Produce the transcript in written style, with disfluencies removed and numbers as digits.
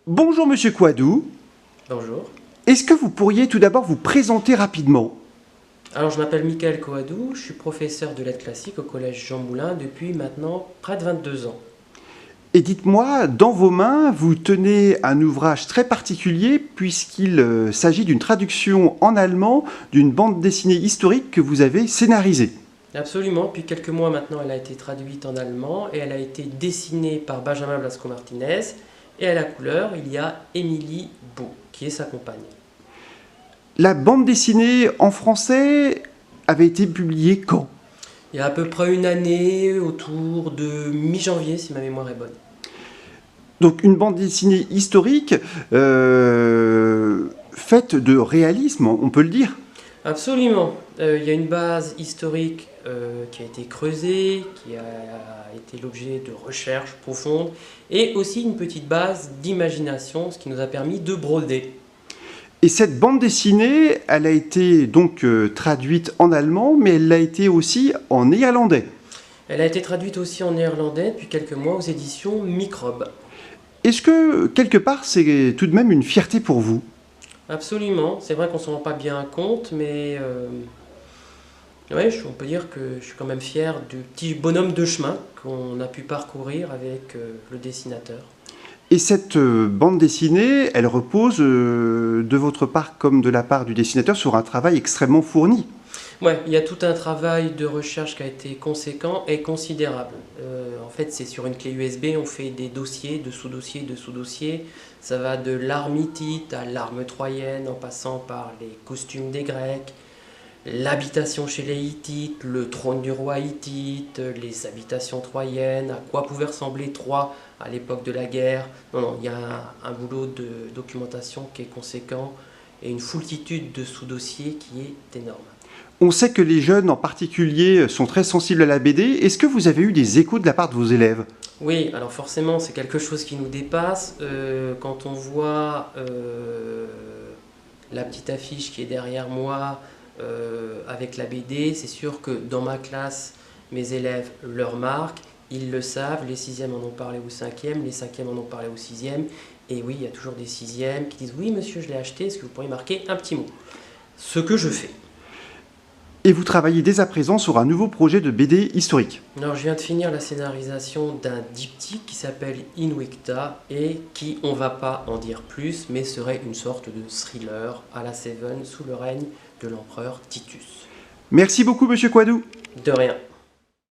Bonjour Monsieur Quadou, Bonjour. est-ce que vous pourriez tout d'abord vous présenter rapidement? Alors je m'appelle Mickaël Coadou, je suis professeur de lettres classiques au collège Jean Moulin depuis maintenant près de 22 ans. Et dites-moi, dans vos mains, vous tenez un ouvrage très particulier puisqu'il s'agit d'une traduction en allemand d'une bande dessinée historique que vous avez scénarisée. Absolument, depuis quelques mois maintenant elle a été traduite en allemand et elle a été dessinée par Benjamin Blasco-Martinez et à la couleur il y a Émilie Beau qui est sa compagne. La bande dessinée en français avait été publiée quand? Il y a à peu près une année, autour de mi-janvier si ma mémoire est bonne. Donc une bande dessinée historique faite de réalisme, on peut le dire. Absolument. Il y a une base historique qui a été creusée, qui a été l'objet de recherches profondes, et aussi une petite base d'imagination, ce qui nous a permis de broder. Et cette bande dessinée, elle a été donc traduite en allemand, mais elle l'a été aussi en néerlandais. Elle a été traduite aussi en néerlandais depuis quelques mois aux éditions Microbe. Est-ce que, quelque part, c'est tout de même une fierté pour vous? Absolument, c'est vrai qu'on ne s'en rend pas bien compte, mais ouais, on peut dire que je suis quand même fier du petit bonhomme de chemin qu'on a pu parcourir avec le dessinateur. Et cette bande dessinée, elle repose, de votre part comme de la part du dessinateur, sur un travail extrêmement fourni. Ouais, il y a tout un travail de recherche qui a été conséquent et considérable. En fait, c'est sur une clé USB, on fait des dossiers, de sous-dossiers, de sous-dossiers. Ça va de l'arme hittite à l'arme troyenne, en passant par les costumes des Grecs, l'habitation chez les Hittites, le trône du roi hittite, les habitations troyennes, à quoi pouvait ressembler Troie à l'époque de la guerre. Non, il y a un boulot de documentation qui est conséquent et une foultitude de sous-dossiers qui est énorme. On sait que les jeunes en particulier sont très sensibles à la BD. Est-ce que vous avez eu des échos de la part de vos élèves? Oui, alors forcément, c'est quelque chose qui nous dépasse. Quand on voit la petite affiche qui est derrière moi avec la BD, c'est sûr que dans ma classe, mes élèves le remarquent, ils le savent, les sixièmes en ont parlé au cinquième, les cinquièmes en ont parlé au sixième, et oui, il y a toujours des sixièmes qui disent « Oui, monsieur, je l'ai acheté, est-ce que vous pourriez marquer un petit mot ?» Ce que je fais. Et vous travaillez dès à présent sur un nouveau projet de BD historique. Alors, je viens de finir la scénarisation d'un diptyque qui s'appelle Invicta et qui, on va pas en dire plus, mais serait une sorte de thriller à la Seven sous le règne de l'empereur Titus. Merci beaucoup, Monsieur Quadou. De rien.